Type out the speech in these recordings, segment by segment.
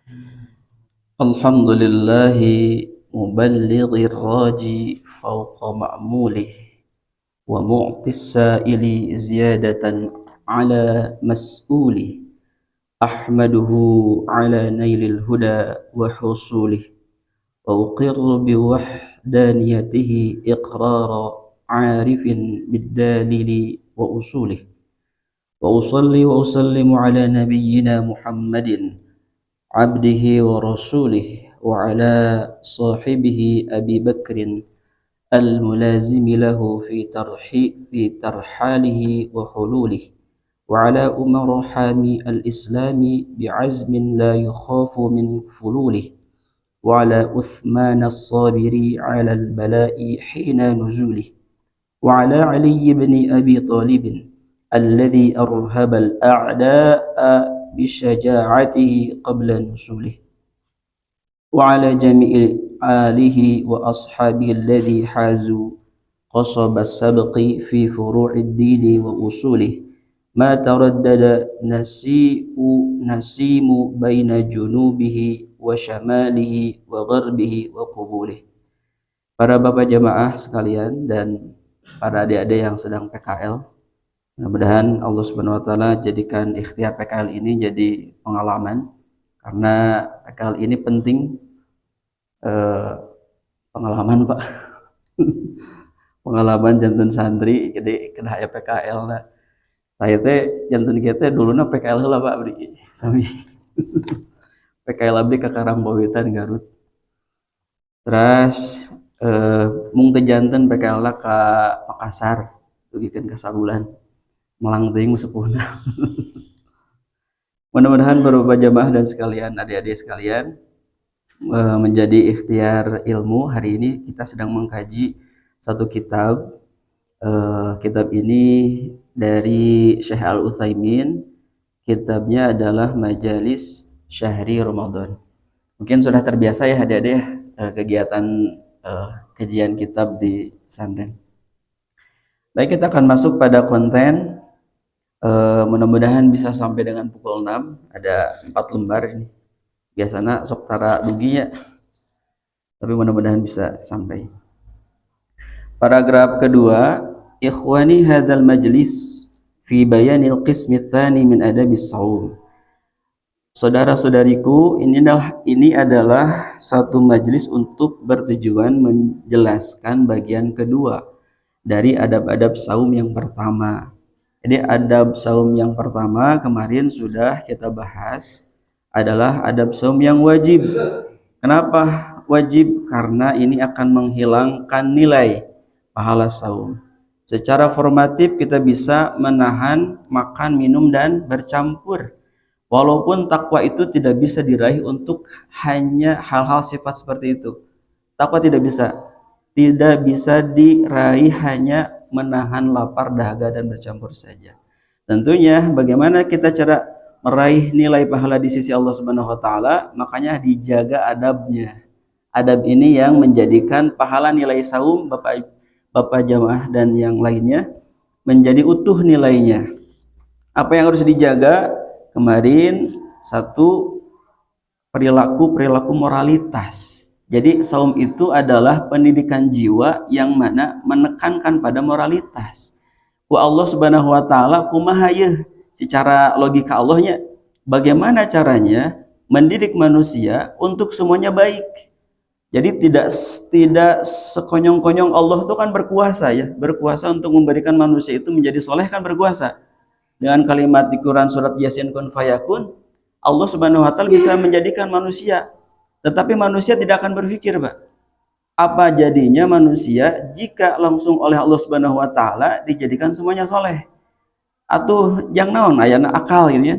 الحمد لله مبلغ الراجي فوق مأموله ومعطي السائل زيادة على مسؤوله. أحمده على نيل الهدى وحصوله، وأقر بوحدانيته إقرار عارف بالدليل وأصوله، وأصلي وأسلم على نبينا محمد عبده ورسوله، وعلى صاحبه أبي بكر الملازم له في ترحاله وحلوله، وعلى أمر حامي الإسلام بعزم لا يخاف من فلوله، وعلى عثمان الصابر على البلاء حين نزوله، وعلى علي بن أبي طالب الذي أرهب الأعداء بشجاعته قبل نزوله، وعلى جميع آله وأصحابه الذي حازوا قصب السبق في فروع الدين وأصوله، ما تردد نسيم بين جنوبه وشماله وغربه وقبوله. Para bapak jamaah sekalian dan para adik-adik yang sedang PKL, mudah-mudahan Allah Subhanahu wa taala jadikan ikhtiar PKL ini jadi pengalaman, karena PKL ini penting. Pengalaman Pak. Pengalaman jantan santri jadi kena PKL nah. Saya teh jantan kita dulunya PKL lah Pak beri sami. PKL abdi ke Karangbawitan Garut. Terus mung teh janten PKL lah ke Makassar, dugikeun ka sabulan. Melang teuing sepuhna. Mudah-mudahan beberapa jamaah dan sekalian, adik-adik sekalian, menjadi ikhtiar ilmu. Hari ini kita sedang mengkaji satu kitab. Kitab ini dari Syekh Al-Utsaimin. Kitabnya adalah Majalis Syahri Ramadan. Mungkin sudah terbiasa ya adik-adik kegiatan kajian kitab di pesantren. Baik, kita akan masuk pada konten. Mudah-mudahan bisa sampai dengan pukul 6. Ada 4 lembar ini. Biasanya sok tara duginya, tapi mudah-mudahan bisa sampai. Paragraf kedua, ikhwani hadzal majlis fi bayanil qismi tsani min adabis shaum. Saudara-saudariku, ini adalah satu majlis untuk bertujuan menjelaskan bagian kedua dari adab-adab saum yang pertama. Jadi adab saum yang pertama kemarin sudah kita bahas, adalah adab saum yang wajib. Kenapa wajib? Karena ini akan menghilangkan nilai pahala saum. Secara formatif kita bisa menahan makan, minum, dan bercampur. Walaupun takwa itu tidak bisa diraih untuk hanya hal-hal sifat seperti itu. Takwa tidak bisa diraih hanya menahan lapar, dahaga, dan bercampur saja. Tentunya bagaimana kita cara meraih nilai pahala di sisi Allah Subhanahu wa taala, makanya dijaga adabnya. Adab ini yang menjadikan pahala nilai saum Bapak jamaah dan yang lainnya menjadi utuh nilainya. Apa yang harus dijaga? Kemarin satu, perilaku moralitas. Jadi saum itu adalah pendidikan jiwa yang mana menekankan pada moralitas. Wa Allah Subhanahu wa taala kumaha yeuh, secara logika Allahnya bagaimana caranya mendidik manusia untuk semuanya baik. Jadi tidak sekonyong-konyong. Allah itu kan berkuasa ya, berkuasa untuk memberikan manusia itu menjadi soleh, kan berkuasa. Dengan kalimat di Quran surat Yasin kun fayakun, Allah Subhanahu wa taala bisa menjadikan manusia. Tetapi manusia tidak akan berpikir, Pak, apa jadinya manusia jika langsung oleh Allah Subhanahu wa taala dijadikan semuanya soleh. Atau yang naon ayana akal gitu ya.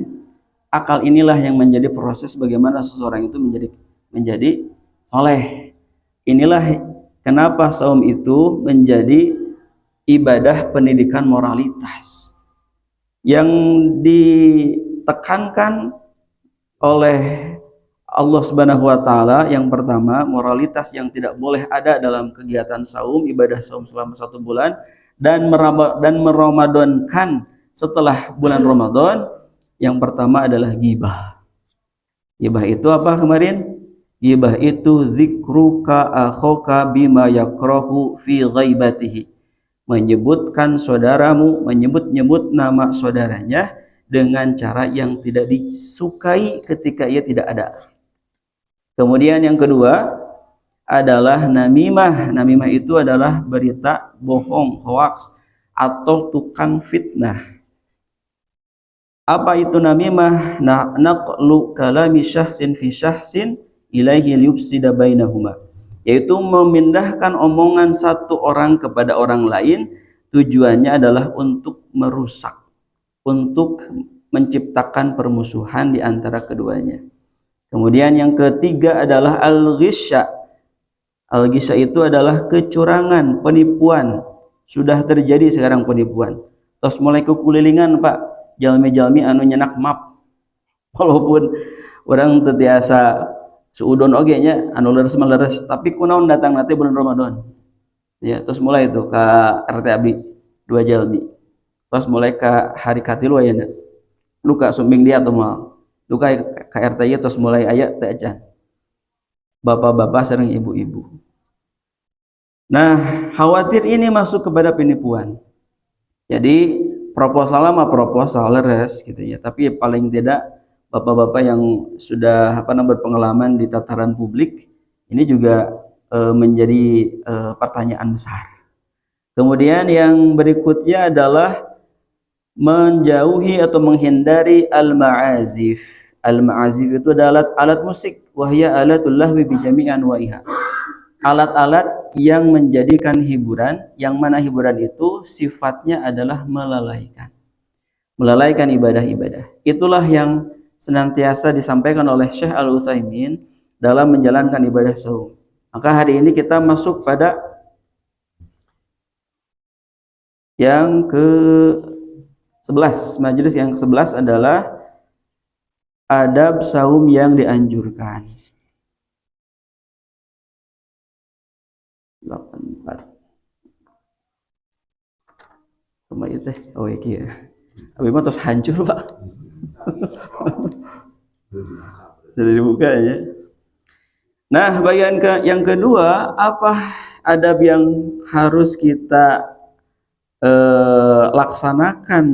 Akal inilah yang menjadi proses bagaimana seseorang itu menjadi soleh. Inilah kenapa saum itu menjadi ibadah pendidikan moralitas yang ditekankan oleh Allah Subhanahu wa taala. Yang pertama, moralitas yang tidak boleh ada dalam kegiatan saum, ibadah saum selama 1 bulan, dan meramadankan setelah bulan Ramadan. Yang pertama adalah ghibah. Ghibah itu apa kemarin? Ghibah itu dzikruka akhaka bima yakrahu fi ghaibatihi. Menyebutkan saudaramu, menyebut-nyebut nama saudaranya dengan cara yang tidak disukai ketika ia tidak ada. Kemudian yang kedua adalah namimah. Namimah itu adalah berita bohong, hoax, atau tukang fitnah. Apa itu namimah? Naqlu kalami syahsin fi syahsin ilaihi liyufsida bainahuma, yaitu memindahkan omongan satu orang kepada orang lain, tujuannya adalah untuk merusak, untuk menciptakan permusuhan di antara keduanya. Kemudian yang ketiga adalah al-ghisya. Al-ghisya itu adalah kecurangan, penipuan. Sudah terjadi sekarang penipuan. Terus mulai kekulilingan Pak, jalmi-jalmi anu nyenak map. Walaupun orang tetiasa suudon oge nya anu leres maleres, tapi kunaon datang nanti bulan Ramadan. Ya, terus mulai itu ke RT Abdi 2 jalmi. Terus mulai ke hari katilu aya luka sumbing dia atau mal. Luka ke RT nya terus mulai aya teh acan. Bapak-bapak sareng ibu-ibu. Nah, khawatir ini masuk kepada penipuan. Jadi proposal mah proposal leres gitu ya, tapi paling tidak bapak-bapak yang sudah berpengalaman di tataran publik ini juga menjadi pertanyaan besar. Kemudian yang berikutnya adalah menjauhi atau menghindari al-ma'azif. Al-ma'azif itu adalah alat musik, wahya alatul lahwi bi jami'i anwa'iha. Alat-alat yang menjadikan hiburan, yang mana hiburan itu sifatnya adalah melalaikan ibadah-ibadah. Itulah yang senantiasa disampaikan oleh Syekh Al-Utsaimin dalam menjalankan ibadah saum. Maka hari ini kita masuk pada yang ke-11. Majelis yang ke-11 adalah adab saum yang dianjurkan. 84. Sama itu oh iki ya. Abi mah terus hancur, Pak. Jadi dibuka ya. Nah, bagian yang kedua, apa adab yang harus kita laksanakan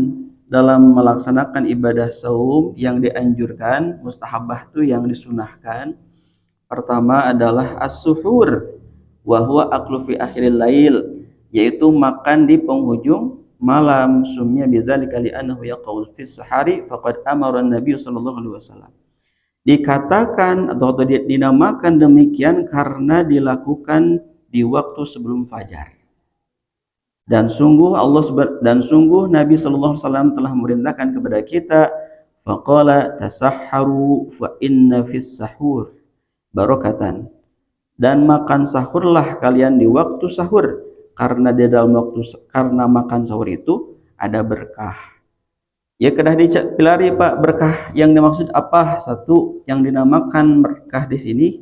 dalam melaksanakan ibadah saum yang dianjurkan, mustahabah itu yang disunahkan. Pertama adalah as-suhur wa huwa aklu fi akhiril lail, yaitu makan di penghujung malam. Sumnya bidzalika li annahu yaqul fi sahari faqad amara an-nabiy sallallahu alaihi wasallam. Dikatakan atau dinamakan demikian karena dilakukan di waktu sebelum fajar. Dan sungguh Nabi sallallahu alaihi wasallam telah memerintahkan kepada kita, faqala tasahharu fa inna fis sahur barakatan. Dan makan sahurlah kalian di waktu sahur, karena di dalam karena makan sahur itu ada berkah. Ya kedah dipilari Pak, berkah yang dimaksud apa? Satu yang dinamakan berkah di sini,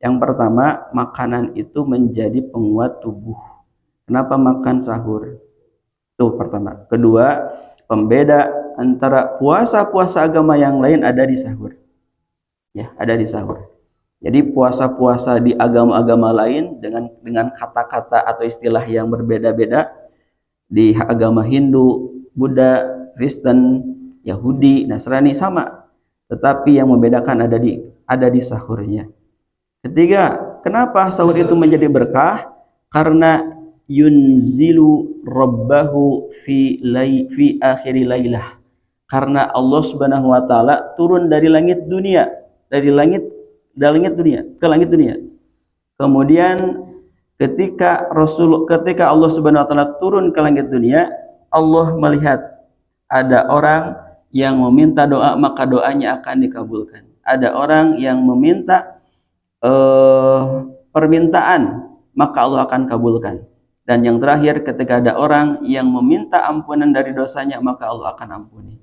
yang pertama makanan itu menjadi penguat tubuh. Kenapa makan sahur? Tuh pertama. Kedua, pembeda antara puasa-puasa agama yang lain ada di sahur. Ya, ada di sahur. Jadi puasa-puasa di agama-agama lain dengan kata-kata atau istilah yang berbeda-beda, di agama Hindu, Buddha, Kristen, Yahudi, Nasrani sama, tetapi yang membedakan ada di sahurnya. Ketiga, kenapa sahur itu menjadi berkah? Karena yunzilu rabbahu fi akhiri lailah. Karena Allah Subhanahu wa taala turun dari langit dunia, ke langit dunia. Kemudian ketika Allah Subhanahu wa taala turun ke langit dunia, Allah melihat ada orang yang meminta doa, maka doanya akan dikabulkan. Ada orang yang meminta permintaan, maka Allah akan kabulkan. Dan yang terakhir, ketika ada orang yang meminta ampunan dari dosanya, maka Allah akan ampuni.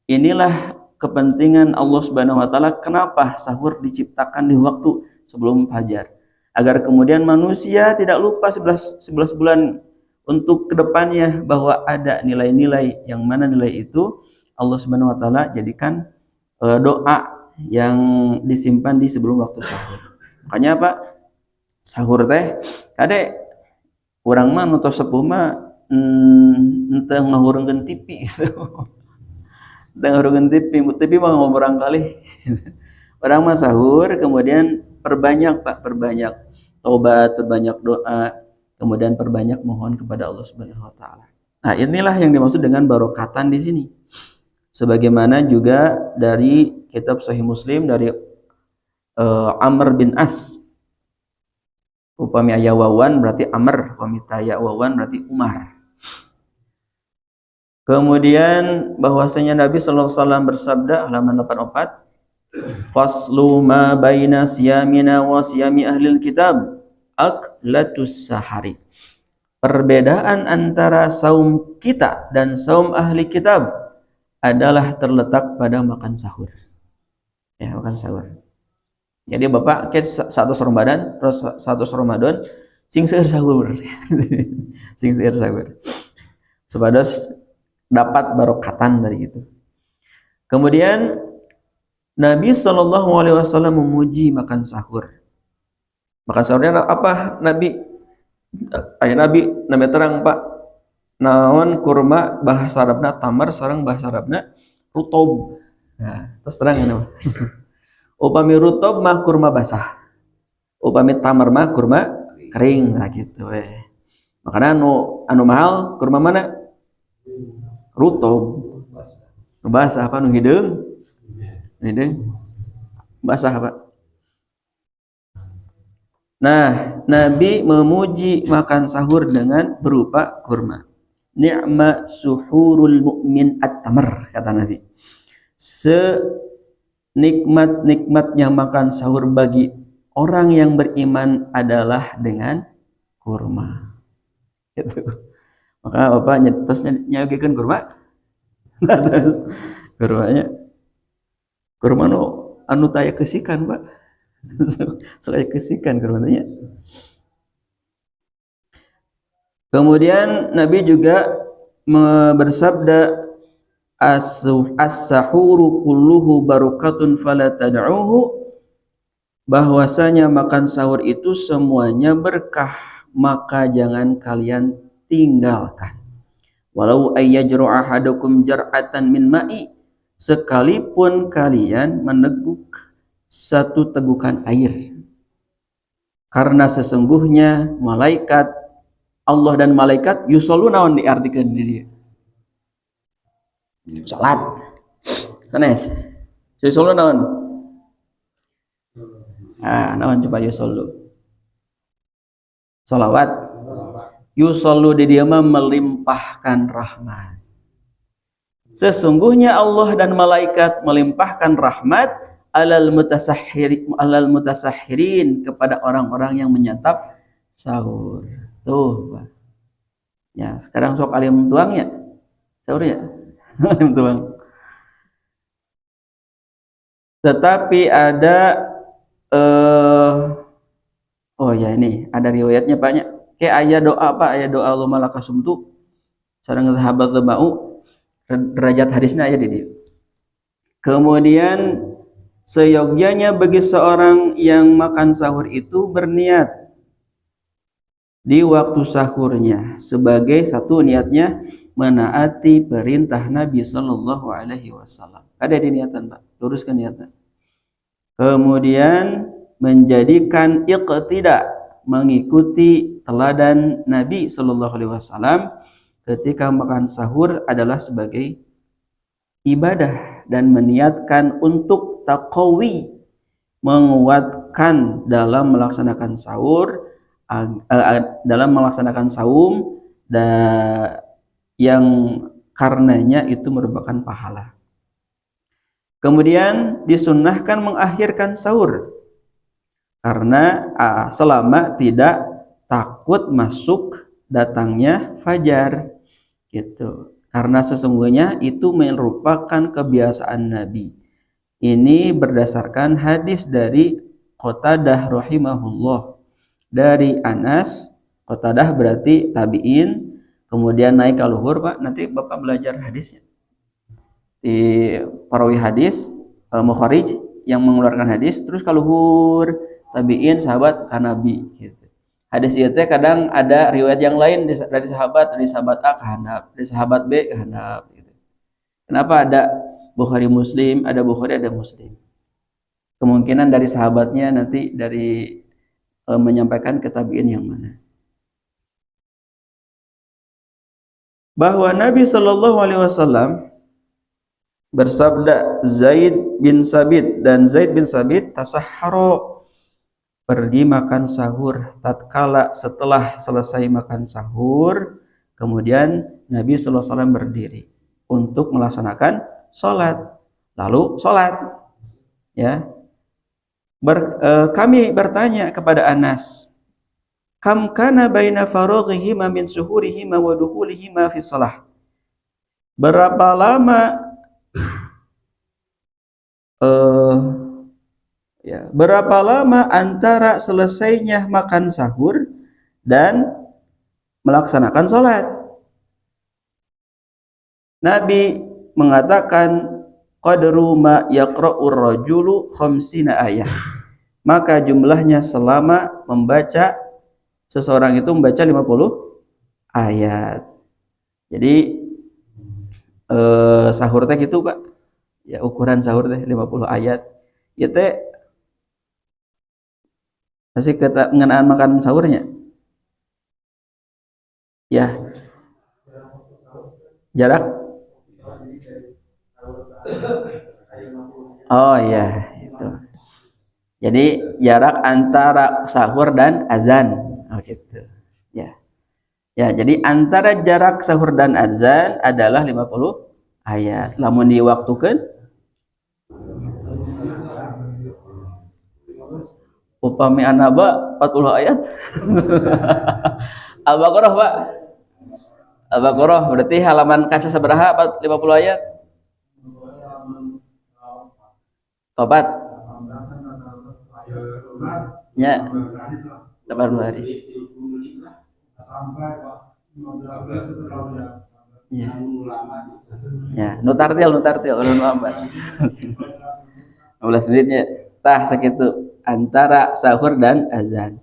Inilah kepentingan Allah Subhanahu wa taala kenapa sahur diciptakan di waktu sebelum fajar, agar kemudian manusia tidak lupa 11 bulan untuk kedepannya bahwa ada nilai-nilai, yang mana nilai itu Allah Subhanahu wa taala jadikan doa yang disimpan di sebelum waktu sahur. Makanya apa? Sahur teh kade urang mah nu tos sepuh mah teu ngahurungkeun TV gitu. Teu ngahurungkeun TV mah ngomong kali. Orang mah sahur kemudian perbanyak Pak, perbanyak taubat, perbanyak doa, kemudian perbanyak mohon kepada Allah Subhanahu wa taala. Nah, inilah yang dimaksud dengan barokatan di sini. Sebagaimana juga dari kitab Sahih Muslim dari Amr bin As. Upami aya wawan berarti Amr, upami taya wawan berarti Umar. Kemudian bahwasanya Nabi sallallahu alaihi wasallam bersabda halaman 84, "Faslu ma baina siyamina wa siyami ahlil kitab aklatus sahari." Perbedaan antara saum kita dan saum ahli kitab adalah terletak pada makan sahur. Ya, makan sahur. Jadi Bapak ke 100 Ramadan, terus 100 Ramadan sing seueur sahur. Sing seueur sahur. Supados dapat barokatan dari itu. Kemudian Nabi Shallallahu alaihi wasallam memuji makan sahur. Makan sahurnya apa? Nabi terang Pak, naon kurma bahasa Arabna tamar sareng bahasa Arabna rutob. Nah, terus terang ini. Upami rutob mah kurma basah. Upami tamar mah kurma kering lah gitu weh. Makanya anu mahal kurma mana? Rutob. Basah apa nu hideung? Hideung. Basah apa? Nah, Nabi memuji makan sahur dengan berupa kurma. Ni'ma suhurul mu'min at-tamar, kata Nabi. Senikmat-nikmatnya makan sahur bagi orang yang beriman adalah dengan kurma. Gitu. Maka Bapak nyetosnya nyagekeun kurma. Terus kurma anu taya kesikan, Pak. Soalnya kesikan kurmanya. Kemudian Nabi juga bersabda, as-sahuru kulluhu barakatun fala tad'uhu, bahwasanya makan sahur itu semuanya berkah, maka jangan kalian tinggalkan. Walau ayyajru ahadukum jar'atan min ma'i, sekalipun kalian meneguk satu tegukan air, karena sesungguhnya malaikat Allah dan malaikat yusollu naon diartikeun di dieu salat sanes yusollu naon naon coba yusollu salawat yusollu di dieu mah melimpahkan rahmat. Sesungguhnya Allah dan malaikat melimpahkan rahmat alal mutasahhirin kepada orang-orang yang menyantap sahur. Tuh, Pak. Ya, sekarang sok alim tuangnya. Sahur ya. Alim tuang. Tetapi ada oh ya ini ada riwayatnya Pak nya. Kayak aya doa Pak, aya doa Allahumma lakasumtu sareng sahabat mau derajat hadisnya aya di dieu. Kemudian seyogyanya bagi seorang yang makan sahur itu berniat di waktu sahurnya sebagai satu niatnya menaati perintah Nabi Sallallahu Alaihi Wasallam. Ada di niatan Pak, luruskan niatnya. Kemudian menjadikan iqtida, mengikuti teladan Nabi Sallallahu Alaihi Wasallam ketika makan sahur adalah sebagai ibadah dan meniatkan untuk taqawi, menguatkan dalam melaksanakan sahur, dalam melaksanakan saum yang karenanya itu merupakan pahala. Kemudian disunnahkan mengakhirkan sahur karena selama tidak takut masuk datangnya fajar gitu. Karena sesungguhnya itu merupakan kebiasaan Nabi. Ini berdasarkan hadis dari Qatadah rahimahullah. Dari Anas, Qatadah berarti tabi'in, kemudian naik ke luhur Pak, nanti Bapak belajar hadisnya. Di perawi hadis, Mukharij, yang mengeluarkan hadis, terus kaluhur tabiin sahabat ka Nabi gitu. Hadis ieu teh kadang ada riwayat yang lain dari sahabat A ke handap, dari sahabat B ke handap gitu. Kenapa ada Bukhari Muslim, ada Bukhari, ada Muslim? Kemungkinan dari sahabatnya nanti dari menyampaikan ke tabiin yang mana. Bahwa Nabi Shallallahu Alaihi Wasallam bersabda, Zaid bin Sabit, dan Zaid bin Sabit tasahharo, pergi makan sahur. Tatkala setelah selesai makan sahur, kemudian Nabi Shallallahu Alaihi Wasallam berdiri untuk melaksanakan sholat. Lalu sholat, ya. Kami bertanya kepada Anas, kam kana baina faroghihima min suhurihima wa dukhulihima fi shalah. Berapa lama berapa lama antara selesainya makan sahur dan melaksanakan sholat? Nabi mengatakan qadru ma yaqra'ur rajulu khamsina ayah. Maka jumlahnya selama membaca, seseorang itu membaca 50 ayat. Jadi sahur teh gitu Pak. Ya ukuran sahur teh 50 ayat. Ya teh masih kata mengenaan makan sahurnya. Ya. Jarak. Oh iya, itu. Jadi jarak antara sahur dan azan. Oh gitu. Ya. Ya, jadi antara jarak sahur dan azan adalah 50 ayat. Lamun diwaktukeun upami anaba 40 ayat. Al-Baqarah, Pak. Al-Baqarah berarti halaman kaca sabaraha 50 ayat? Tobat. Ya. 80 hari. Ya. Ya, nutartil ulun lambat. 15 menitnya. Tah sakitu antara sahur dan azan.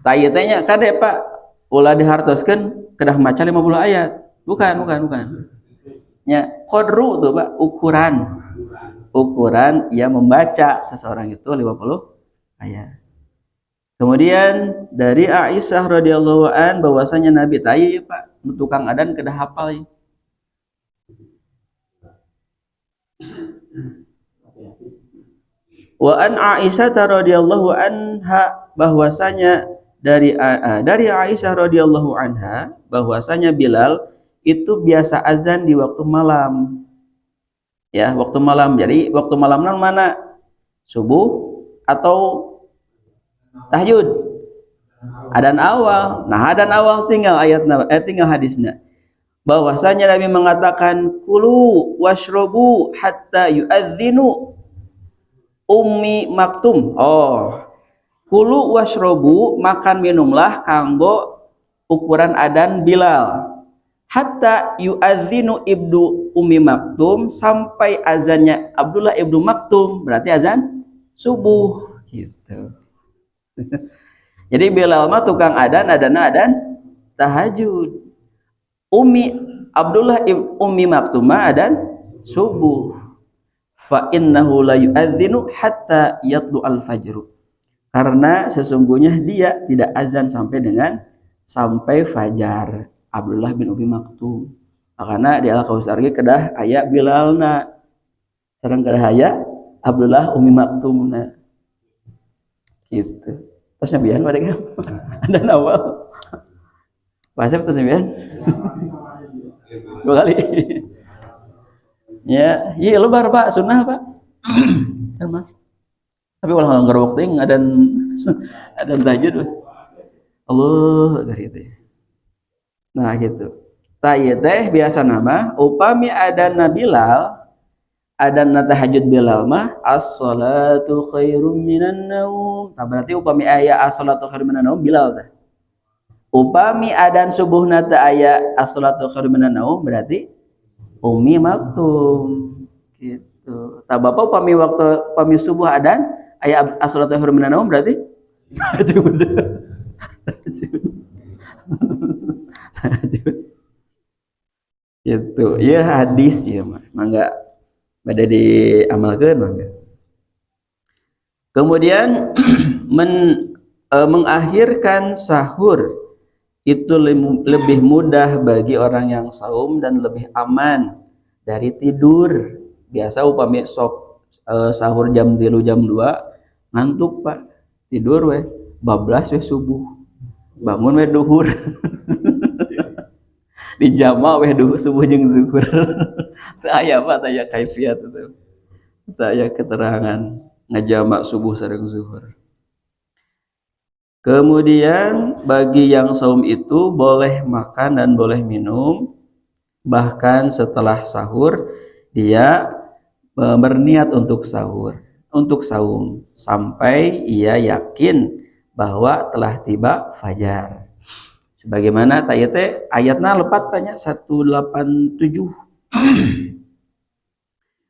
Tah ieu teh nya kade Pak, ulah dihartoskeun kedah maca 50 ayat. Bukan. Nya qadru tuh Pak, ukuran yang membaca seseorang itu 50 ayat. Kemudian dari Aisyah radhiyallahu an bahwasanya Nabi tayi Pak, tukang adan kedah hafal. Wa an Aisyah radhiyallahu anha bahwasanya dari Aisyah radhiyallahu anha bahwasanya Bilal itu biasa azan di waktu malam. Ya, waktu malam. Jadi waktu malam mana? Subuh atau tahajud? Adzan awal. Nah, adzan awal tinggal ayatna tinggal hadisnya. Bahwasanya Nabi mengatakan kulu washrobu hatta yu'adzinu Ummi Maktum. Oh, kulu washrobu, makan minumlah kanggo ukuran adzan Bilal. Hatta yu'adzinu ibnu Ummi Maktum, sampai azannya Abdullah ibnu Maktum, berarti azan subuh gitu. Jadi Bilal mah tukang adzan tahajud. Abdullah ibnu Ummi Maktum mah adzan subuh. Fa innahu la yu'adzinu hatta yatlu al-fajru, karena sesungguhnya dia tidak azan sampai fajar. Abdullah bin Ummi Maktum, makanya di Al-Kausar ge kedah aya Bilalna sareng kedah aya Abdullah Ummi Maktumna gitu. Terus nyabian pada ada nawal bahasa terus nyabian 2 kali. Ya, iya lebar Pak, sunnah Pak. Tapi ulah ngarok ting ada tahajud. Allah gitu. Nah gitu. Tah ieu teh biasa nama upami adana Bilal, adana tahajud Bilal mah as-salatu khairum minan naum. Tah berarti upami aya as-salatu khairum minan naum Bilal teh. Upami adan subuhna teh aya as-salatu khairum minan naum berarti Ummi Maktum gitu. Gitu. Tak bapak pami subuh adan aya as-salatu khairum minan naum berarti tahajud. Tahajud. Tahajud. Gitu. Ya hadis ya mah. Mangga pada diamalkeun mangga. Kemudian mengakhirkan sahur itu lebih mudah bagi orang yang saum dan lebih aman dari tidur. Biasa upami sok sahur jam 3 jam 2 ngantuk Pak, tidur we bablas we subuh, bangun we duhur. Dijama we duhur subuh jeung zuhur. Teu aya Pak teu aya kaifiat itu. Teu aya keterangan ngajama subuh sareng zuhur. Kemudian bagi yang saum itu boleh makan dan boleh minum, bahkan setelah sahur dia berniat untuk saum sampai ia yakin bahwa telah tiba fajar. Sebagaimana teh ayatna lepat banyak 187.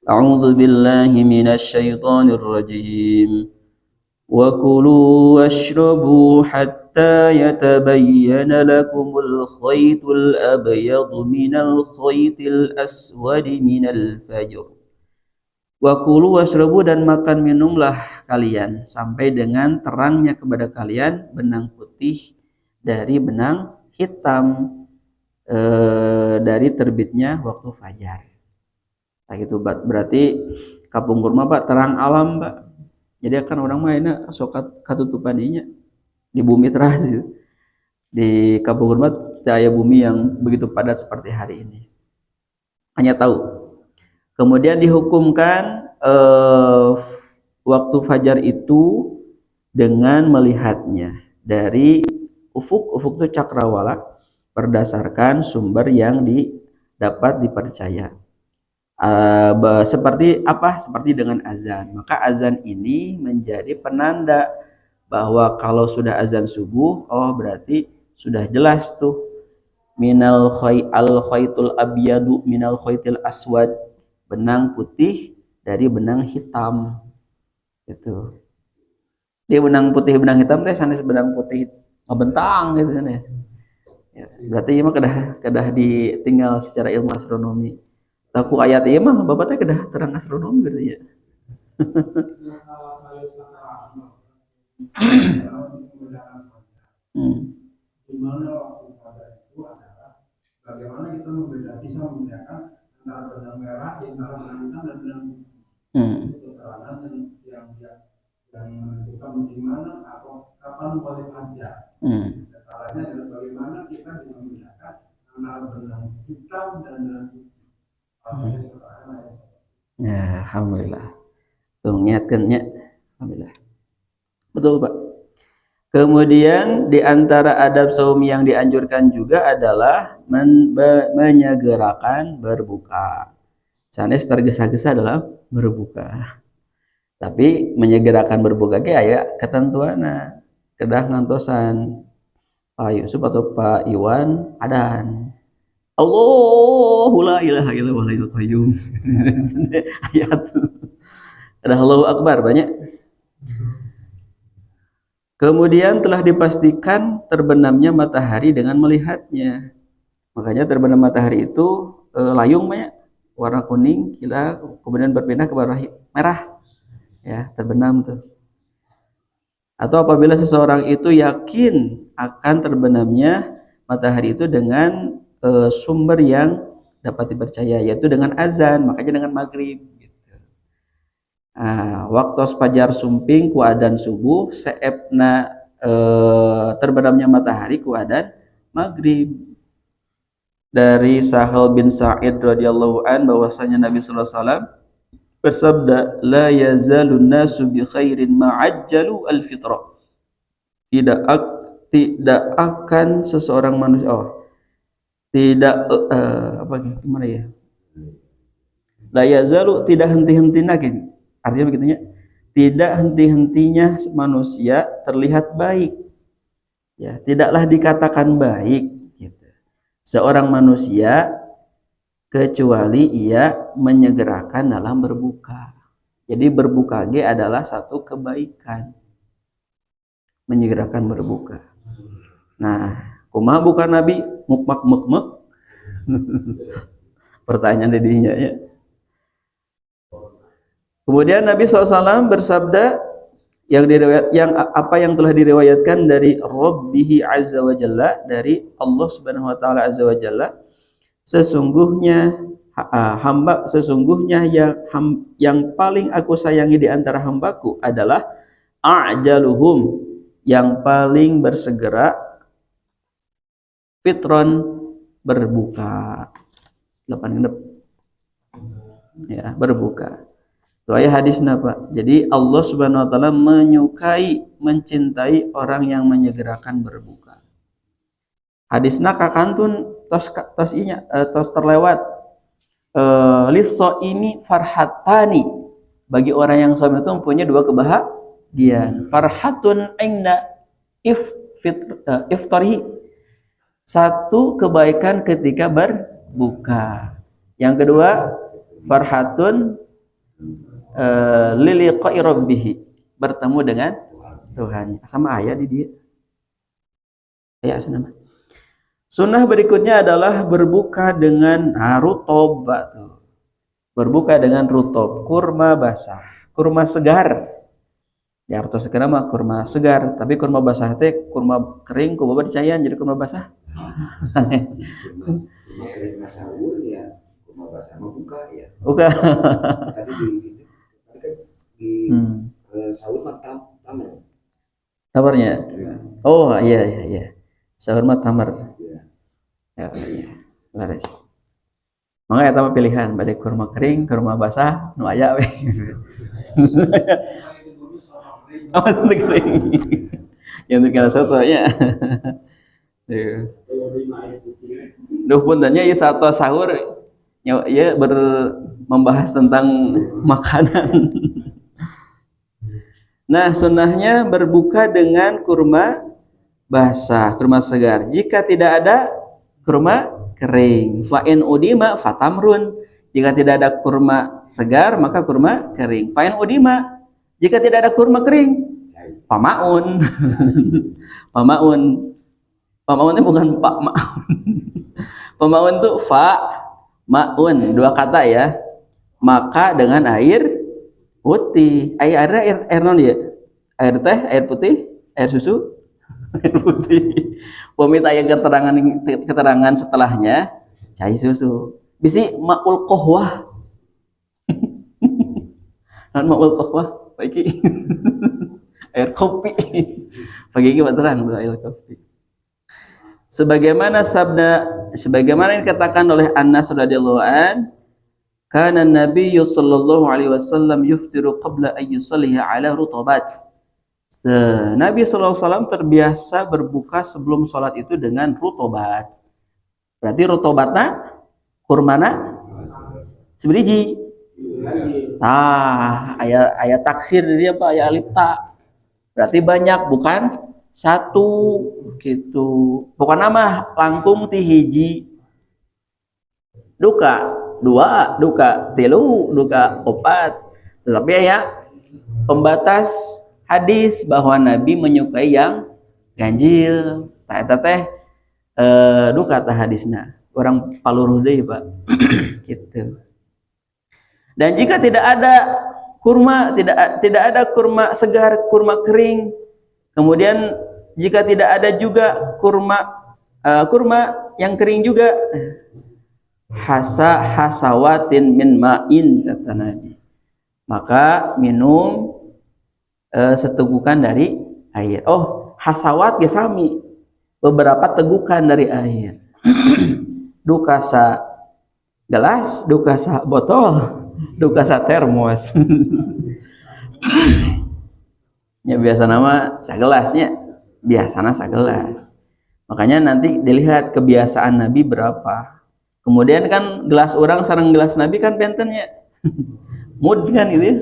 A'udzu billahi minasy syaithanir rajim. وَكُلُوا وَاشْرَبُوا حَتَّى يَتَبَيَّنَ لَكُمُ الْخَيْطُ الْأَبْيَضُ مِنَ الْخَيْطِ الْأَسْوَدِ مِنَ الْفَجْرِ. وَكُلُوا وَاشْرَبُوا dan makan minumlah kalian sampai dengan terangnya kepada kalian benang putih dari benang hitam dari terbitnya waktu fajar. Nah gitu berarti kapungkur mah Pak terang alam Pak. Jadi akan orang mainnya sok katutupan inya di bumi teras gitu. Di kampung Hormat daya bumi yang begitu padat seperti hari ini. Hanya tahu. Kemudian dihukumkan waktu fajar itu dengan melihatnya dari ufuk itu cakrawala berdasarkan sumber yang dapat dipercaya. Seperti apa? Seperti dengan azan. Maka azan ini menjadi penanda bahwa kalau sudah azan subuh, oh berarti sudah jelas tuh minal khaytul abyadu minal khaytil aswad, benang putih dari benang hitam. Itu. Dia benang putih benang hitam teh sanes benang putih ngebentang gitu kan ya. Berarti ieu mah kedah ditinggal secara ilmu astronomi. Taku ayat ieu mah Bapak teh kedah terang astronomi berarti ya. Dimana waktu pada itu adalah bagaimana kita bisa membedakan antara benang merah, antara benang hitam dan benang putih. Itu keterangan yang menentukan di mana atau kapan boleh fajar. Caranya adalah bagaimana kita bisa membedakan antara benang hitam dan benang putih. Ya, alhamdulillah. Tuh niatkeunnya. Alhamdulillah. Betul, Pak. Kemudian di antara adab saum yang dianjurkan juga adalah menyegerakan berbuka. Sanes tergesa-gesa dalam berbuka. Tapi menyegerakan berbuka ge aya ketentuanna. Kedah ngantosan Pak Yusuf atau Pak Iwan adan. Allahu la ilaha illallah al qayyum. Ayat. Ada Allahu Akbar banyak. Kemudian telah dipastikan terbenamnya matahari dengan melihatnya. Makanya terbenam matahari itu layung banyak warna kuning, kilat, kemudian berpindah ke warna merah. Ya, terbenam tuh. Atau apabila seseorang itu yakin akan terbenamnya matahari itu dengan sumber yang dapat dipercaya, yaitu dengan azan, makanya dengan maghrib gitu. Waktu fajar sumping ku adzan subuh, seepna terbenamnya matahari ku adzan maghrib. Dari Sahal bin Sa'id radhiyallahu an bahwasanya Nabi sallallahu alaihi wasallam bersabda, la yazalun nasu bi khairin ma'ajjalu al-fitrah. Tidak akan seseorang manusia tidak gimana ya? La yazalu tidak henti-hentinya gini. Artinya begitunya, tidak henti-hentinya manusia terlihat baik. Ya, tidaklah dikatakan baik gitu. Seorang manusia kecuali ia menyegerakan dalam berbuka. Jadi berbuka ge adalah satu kebaikan, menyegerakan berbuka. Nah, kumaha bukan Nabi mukmak mukmek? Pertanyaan dedinya ya. Kemudian Nabi SAW bersabda apa yang telah diriwayatkan dari Rabbih Azza wa Jalla, dari Allah Subhanahu wa taala Azza wa Jalla, sesungguhnya yang paling aku sayangi di antara hambaku adalah a'jaluhum, yang paling bersegera fitron, berbuka. Ya, berbuka. Itu ayat hadisnya Pak. Jadi Allah Subhanahu wa taala menyukai, mencintai orang yang menyegerakan berbuka. Hadisna kakantun tos terlewat. Liso ini farhatani, bagi orang yang saum itu mempunyai dua kebahagiaan. Farhatun inda iftarihi, satu kebaikan ketika berbuka. Yang kedua farhatun liliqa'i rabbih, bertemu dengan Tuhan. Sama ayat di dia. Ayat sana. Sunnah berikutnya adalah berbuka dengan rutob. Berbuka dengan rutob, kurma basah, kurma segar. Ya artos sekarang mah kurma segar, tapi kurma basah teh kurma kering, kumaha dicayan jadi kurma basah. Kurma kering sahur ya, kurma basah mah buka ya. Buka. Tadi di sahur mah tamar. Tamarnya. Oh iya. Sahur mah tamar. Ya, iya. Laris. Mangga eta mah pilihan bade kurma kering, kurma basah, nu aya we. Oh, sate kering. Yang dikira soto ya. Duh puntennya ieu satu sahur ya membahas tentang makanan. Nah, sunnahnya berbuka dengan kurma basah, kurma segar. Jika tidak ada kurma kering, fa in udima fatamrun. Jika tidak ada kurma segar maka kurma kering. Fa in udima, jika tidak ada kurma kering, pamaun. Pamaun itu bukan pak maun. Pamaun itu fa maun, dua kata ya. Maka dengan air putih. Air non ya? Air teh, air putih, air susu, air putih. Peminta yang keterangan setelahnya cai susu. Bisi ma'ul qahwah. Non ma'ul qahwah, pagi. Air kopi. Pagi iki terang air kopi. Sebagaimana yang dikatakan oleh Anas radhiyallahu an, kana Nabi sallallahu alaihi wasallam yuftiru qabla an yusalliha ala rutabat. Nabi SAW terbiasa berbuka sebelum sholat itu dengan rutobat. Berarti rutobatna kurmana sebiji. Ayat taksir dia Pak, ayat alif ta. Berarti banyak, bukan satu gitu. Bukan nama langkung ti hiji. Duka, dua, duka, tilu, duka, opat. Tetapi ya pembatas hadis bahwa Nabi menyukai yang ganjil. Eta teh duka tah hadisna. Orang paluruh deui Pak. Gitu. Dan jika tidak ada kurma, tidak ada kurma segar, kurma kering. Kemudian jika tidak ada juga kurma yang kering juga, hasawatin min ma'in, kata Nabi. Maka minum setegukan dari air. Oh, hasawat ge sami, beberapa tegukan dari air. Duka sa gelas, duka sa botol, duka sa termos. Ya biasa nama sagelasnya, biasana sagelas. Makanya nanti dilihat kebiasaan Nabi berapa. Kemudian kan gelas orang sareng gelas Nabi kan bentennya. Mud kan gitu ya.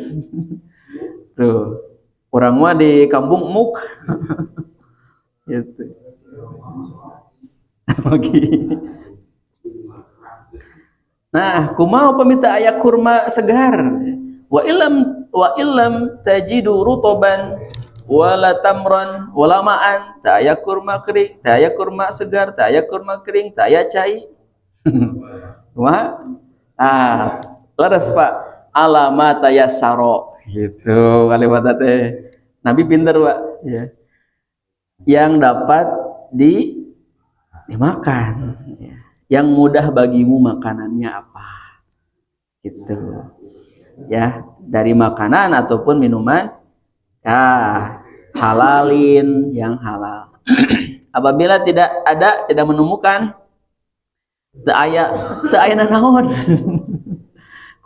Tuh. Orang mah di kampung muk. Gitu. Oke. Nah, kumaha pamita aya kurma segar. Wa illam tajidu rutoban wala tamran wala ma'an, tak aya kurma kering, tak aya kurma segar, tak aya kurma kering, tak aya cai. Kumaha? Ah, leres Pak. Alamat tayassaro. Gitu kalimat teh. Nabi pinter Pak, ya. Yang dapat dimakan, ya. Yang mudah bagimu makanannya apa? Gitu. Ya, dari makanan ataupun minuman, ya, halalin yang halal. Apabila tidak menemukan, teu aya nanaon.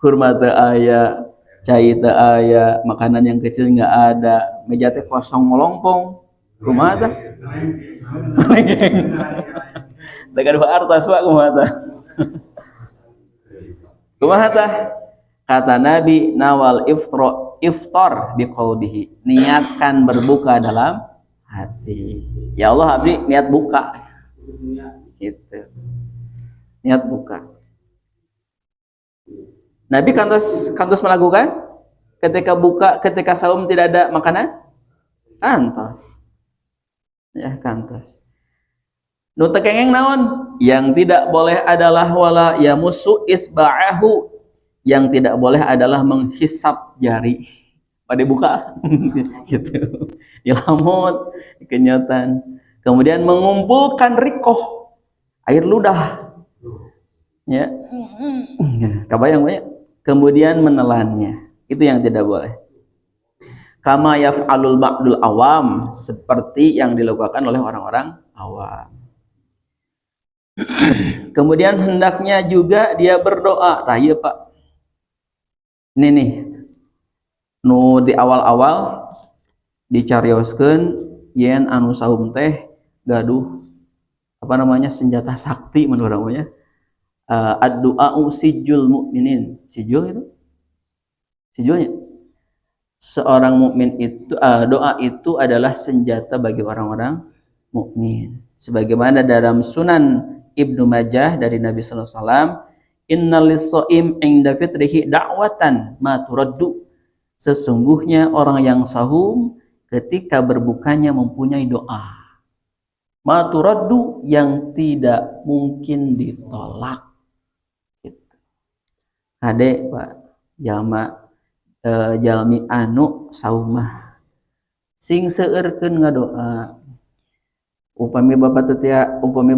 Kurma teu aya, cai teu aya, makanan yang kecil nggak ada, meja teh kosong melompong. Kumaha tah? Teu gaduh artos Pak, kumaha tah? Kumaha tah? Kata Nabi, nawal iftar biqalbihi, niatkan berbuka dalam hati. Ya Allah, abdi niat buka. Gitu. Niat buka. Nabi kantos melakukan ketika buka, ketika saum tidak ada makanan? Kantos. Ya, kantos. Nu teu kengeng naon? Yang tidak boleh adalah wala yamusu isba'ahu. Yang tidak boleh adalah menghisap jari pada buka. Gitu. Dilamut, kenyotan. Kemudian mengumpulkan rikoh, air ludah. Ya. Kabayang banyak. Kemudian menelannya. Itu yang tidak boleh. Kama yaf'alul ba'dul awam, seperti yang dilakukan oleh orang-orang awam. Kemudian hendaknya juga dia berdoa. Tah ieu Pak. Ini nih, nu di awal-awal dicarioskeun yen anu saum teh gaduh apa namanya senjata sakti menurut namanya, ad-du'a'u sijul mukminin. Sijul itu? Sijulnya. Seorang mukmin itu doa itu adalah senjata bagi orang-orang mukmin. Sebagaimana dalam Sunan Ibnu Majah dari Nabi sallallahu alaihi wasallam, innal lis-shaim 'inda fitrihi da'watan ma turaddu. Sesungguhnya orang yang sahum ketika berbukanya mempunyai doa. Ma turaddu, yang tidak mungkin ditolak. Gitu. Hade Pak, jalmi anu saumah sing seueurkeun ngadoa. Upami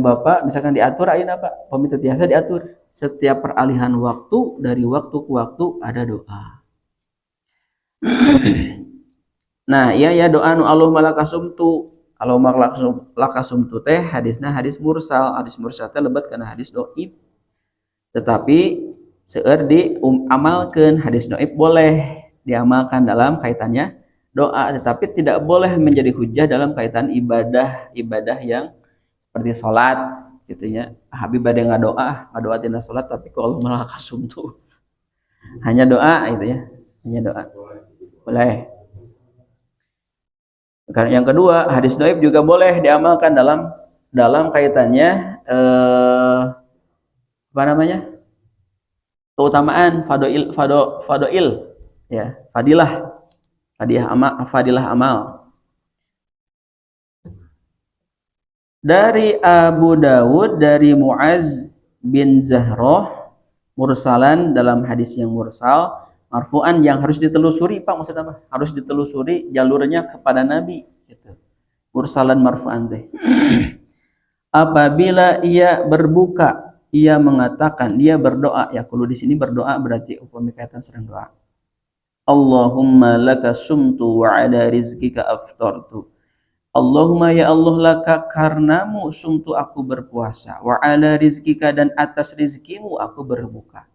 bapak misalkan diatur ayeuna Pak, upami teu tiasa diatur. Setiap peralihan waktu, dari waktu ke waktu ada doa. Nah, ya doa nu Allahumma lakasumtu. Allahumma lakasumtu teh hadisna hadis mursal. Hadis mursal teh lebat kana hadis dhaif. Tetapi seueur diamalkeun, hadis dhaif boleh diamalkan dalam kaitannya doa, tetapi tidak boleh menjadi hujah dalam kaitan ibadah yang seperti sholat gitu ya. Habib bade ngadoa tina sholat, tapi kalau Allah lakasumtu hanya doa gitu ya, hanya doa boleh. Yang kedua, hadis dhaif juga boleh diamalkan dalam kaitannya apa namanya, keutamaan fadoil ya, fadilah amal. Dari Abu Dawud dari Muaz bin Zahrah mursalan, dalam hadis yang mursal, marfu'an yang harus ditelusuri Pak, maksud apa? Harus ditelusuri jalurnya kepada Nabi gitu. Mursalan marfu'an teh. Apabila ia berbuka, ia mengatakan, dia berdoa, ya kalau di sini berdoa berarti upami kaitan sedang doa. Allahumma laka sumtu wa ala rizkika aftartu. Allahumma ya Allah, laka karenamu sumtu aku berpuasa, wa ala rizkika dan atas rizkimu aku berbuka.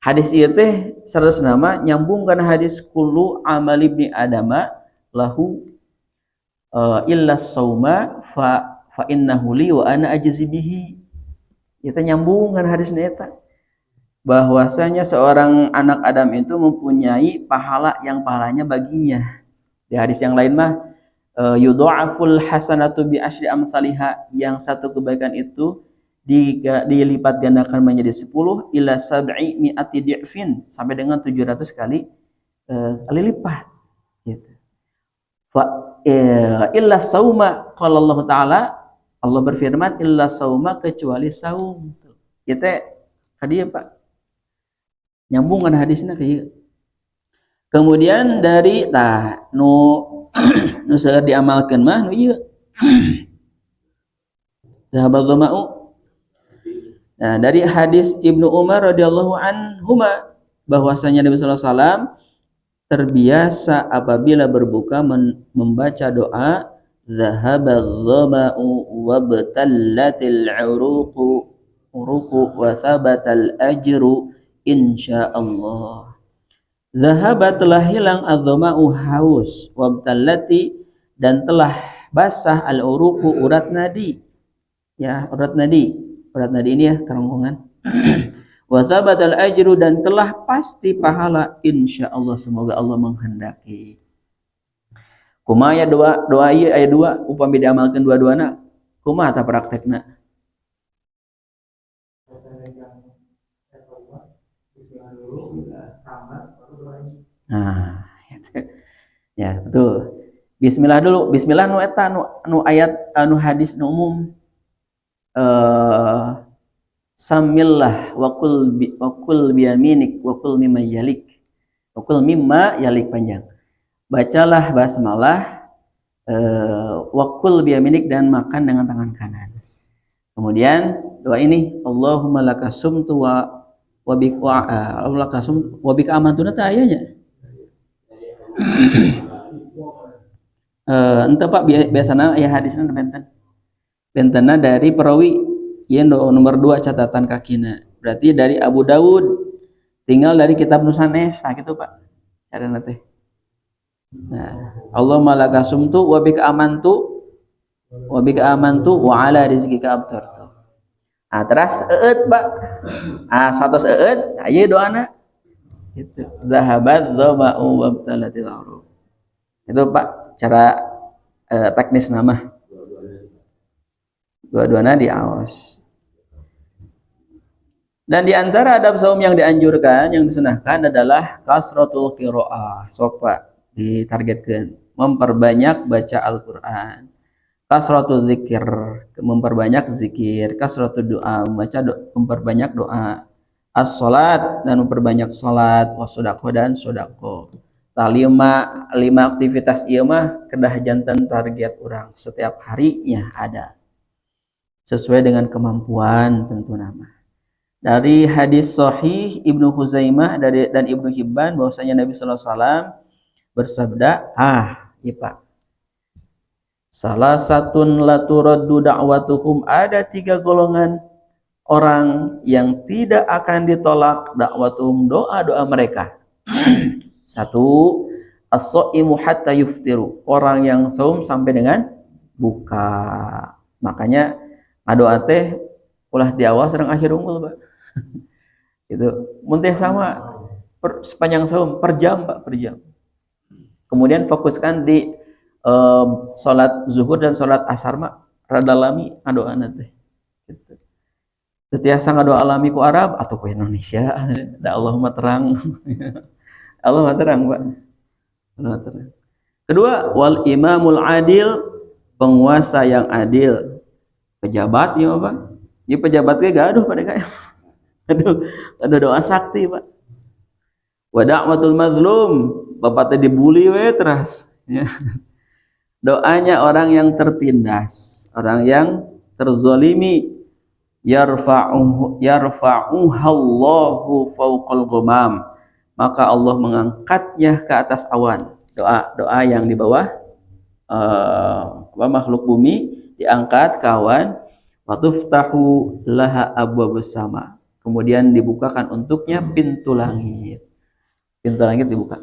Hadis ieu teh sanes nama nyambung kana hadis kullu amal ibni adama lahu illa sauma fa innahu li wa ana ajzi bihi. Ieu teh nyambung kana hadis eta, bahwasanya seorang anak Adam itu mempunyai pahala yang pahalanya baginya. Di hadis yang lain mah yudha'aful hasanatu bi asyri amsalihha, yang satu kebaikan itu dilipat gandakan menjadi 10 ila sab'i mi'ati di'fin, sampai dengan 700 kali lipat gitu. Fa illa sauma, qala Allah taala, Allah berfirman illa sauma, kecuali saum. Kita hadiah Pak, nyambung kan hadisnya kayak. Kemudian dari nu saged diamalkeun mah nu ieu sahabat dhama'u. Nah, dari hadis Ibnu Umar radhiyallahu anhuma bahwasanya Nabi sallallahu alaihi wasallam terbiasa apabila berbuka membaca doa zahabadz dhama'u wabtallatil uruqu wa thabatal ajru insyaallah. Zahabat, telah hilang, adzama'u, haus, wabtallati, dan telah basah, al-uruqu, urat nadi. Ya, urat nadi. Urat nadi ini ya kerongkongan. Wa thabatal ajru, dan telah pasti pahala insyaallah, semoga Allah menghendaki. Kumaha aya doa ieu aya dua upami diamalkeun dua-duana. Kumaha tah praktekna? Nah, ya betul. Bismillah dulu. Bismillah nu eta nu ayat nu hadis nu umum. Samillah wa qul biyaminik wa qul mimma yalik. Wa qul mimma yalik, panjang. Bacalah basmalah, wa qul biyaminik, dan makan dengan tangan kanan. Kemudian doa ini, Allahumma lakasumtu wa bika amantuna teh ayanya. Ente Pak, biasanya ya hadisnya bentena dari perawi ya nomor 2 catatan kakina, berarti dari Abu Dawud, tinggal dari kitab Nusanes gitu Pak carana teh. Nah, Allahumma lakasumtu wa bika amantu wa ala rizqika abtartu. Ah terus Pak, satos ieu doana itu zahabat dhama'u wabtalatil uruq. Itu Pak cara teknis nama. Dua-duanya diaos. Dan di antara adab saum yang dianjurkan, yang disunahkan adalah kasratul qiraah. Sok Pak ditargetkan memperbanyak baca Al-Qur'an. Kasratul zikir, memperbanyak zikir. Kasratul doa, memperbanyak doa. As-salat, dan memperbanyak salat, wasodaqoh, dan sodaqoh. Lima aktivitas ieu mah kedah janten target orang setiap harinya ada sesuai dengan kemampuan tentu nama. Dari hadis sahih Ibnu Huzaimah dan Ibnu Hibban bahwasanya Nabi sallallahu alaihi wasallam bersabda, iya Pak, salah satun la turaddu da'watuhum, ada 3 golongan orang yang tidak akan ditolak dakwatuhum, doa-doa mereka. 1, as-shaimu hatta yuftiru, orang yang saum sampai dengan buka. Makanya ngadoa teh ulah diawas sareng akhir unggul Pak. Itu mun teh sama sepanjang saum per jam Pak, per jam. Kemudian fokuskan di salat zuhur dan salat asar mah rada lami ngadoana teh. Gitu. Setiasa ngadoa alami ku Arab atau ku Indonesia, da Allahumma terang. Allah terang Pak. Allah terang. Kedua, wal imamul adil, penguasa yang adil. Pejabat ya Pak. Ini pejabat ge gaduh pada kayak. Aduh doa sakti Pak. Wa da'watul mazlum, bapak teh dibully we teras. Ya. Doanya orang yang tertindas, orang yang terzolimi, yarfa'uhallahu fawqal ghamam, maka Allah mengangkatnya ke atas awan. Doa yang di bawah makhluk bumi diangkat ke awan. Wa tuftahu laha abwabus sama, kemudian dibukakan untuknya pintu langit. Pintu langit dibuka.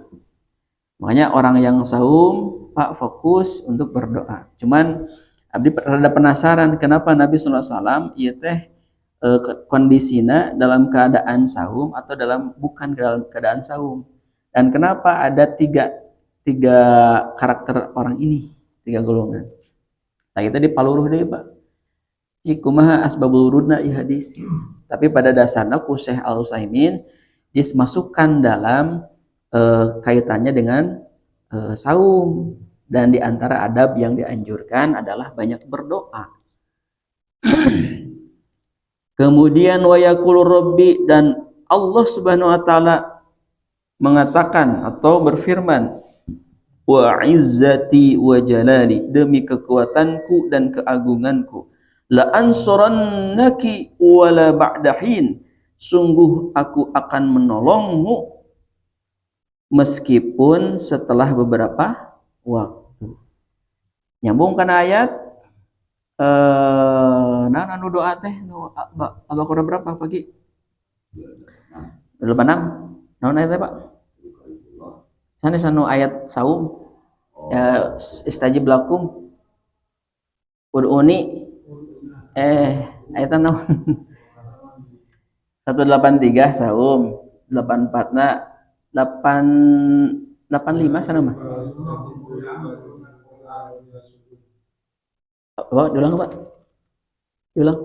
Makanya orang yang saum Pak fokus untuk berdoa. Cuman abdi rada penasaran kenapa Nabi sallallahu alaihi wasallam ieu teh kondisinya dalam keadaan saum atau bukan dalam keadaan saum, dan kenapa ada tiga karakter orang ini, 3 golongan. Nah kita dipaluruh deh Pak. kumaha asbabul wurudna ieu hadis. Tapi pada dasarnya ku Syekh Al-Utsaimin dimasukkan dalam kaitannya dengan saum, dan di antara adab yang dianjurkan adalah banyak berdoa. Kemudian wa yaqulu rabbi, dan Allah Subhanahu wa taala mengatakan atau berfirman, wa izzati wa jalali, demi kekuatanku dan keagunganku, la ansurannaki wala ba'dahin, sungguh aku akan menolongmu meskipun setelah beberapa waktu. Nyambung kana ayat nah anu doa teh Al-Baqarah berapa pagi? 86. Naon ayat Pak? Sanes anu ayat saum. Ya istajib lakum. Ud'uni ayat naon? 183 saum, 84 85 sana mah. Pak, diulang Pak. Diulang.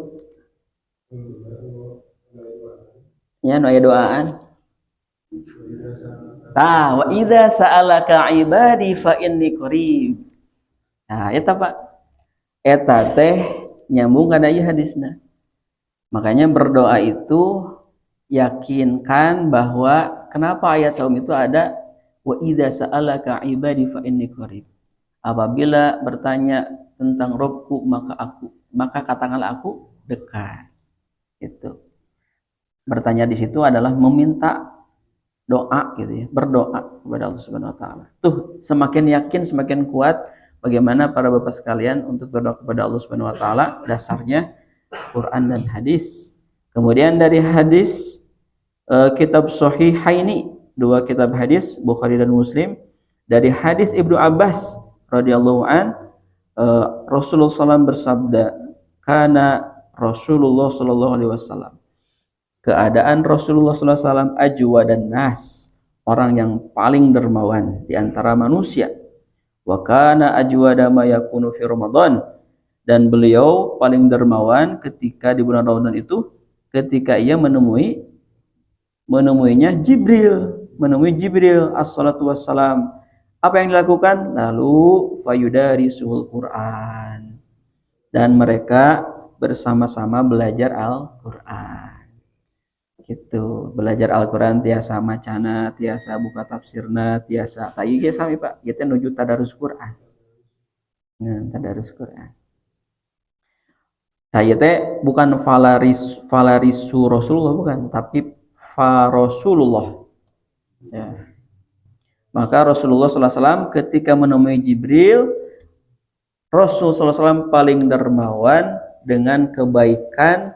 Ya, nu aya doaan. Wa idza sa'alaka ibadi fa inni qarib. Nah, eta Pak. Eta teh nyambung kana ieu hadisna. Makanya berdoa itu yakinkan bahwa kenapa ayat saum itu ada wa idza sa'alaka ibadi fa inni qarib. Apabila bertanya tentang Robku maka katakanlah aku dekat. Itu. Bertanya di situ adalah meminta doa gitu ya, berdoa kepada Allah Subhanahu wa taala. Tuh, semakin yakin semakin kuat bagaimana para Bapak sekalian untuk berdoa kepada Allah Subhanahu wa taala, dasarnya Quran dan hadis. Kemudian dari hadis kitab Shahihaini, dua kitab hadis Bukhari dan Muslim, dari hadis Ibnu Abbas radhiyallahu an, Rasulullah SAW bersabda, kana Rasulullah sallallahu alaihi wasallam, keadaan Rasulullah SAW ajwa dan nas, orang yang paling dermawan di antara manusia. Wa kana ajwada ma yakunu fi Ramadan, dan beliau paling dermawan ketika di bulan Ramadan itu ketika ia menemui Jibril assalatu wassalam. Apa yang dilakukan? Lalu fayudarisuhul Quran, dan mereka bersama-sama belajar Al-Quran. Gitu, belajar Al-Quran tiasa macana, tiasa buka tafsirna, tiasa tayi ge sami Pak, ieu teh nuju tadarus Quran. Nah, tadarus Quran. Ieu teh bukan falarisu Rasulullah, bukan, tapi Rasulullah. Ya. Maka Rasulullah SAW ketika menemui Jibril, Rasulullah SAW paling dermawan dengan kebaikan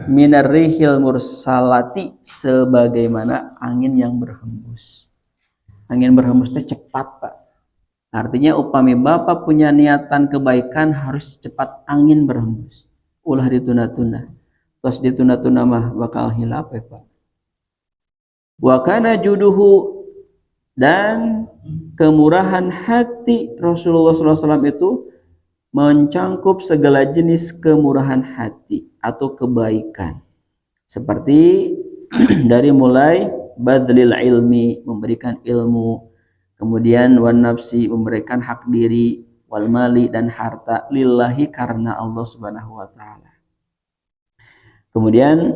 minarrihil mursalati, sebagaimana angin yang berhembus. Angin berhembus itu cepat Pak. Artinya upami Bapak punya niatan kebaikan harus cepat angin berhembus. Ulah ditunda-tunda. Terus ditunda-tunda mah bakal hilap ya Pak. Wa kana juduhu, dan kemurahan hati Rasulullah SAW itu mencangkup segala jenis kemurahan hati atau kebaikan, seperti dari mulai badlil ilmi, memberikan ilmu, kemudian wan nafsi, memberikan hak diri, wal mali, dan harta, lillahi, karena Allah Subhanahu wa taala. Kemudian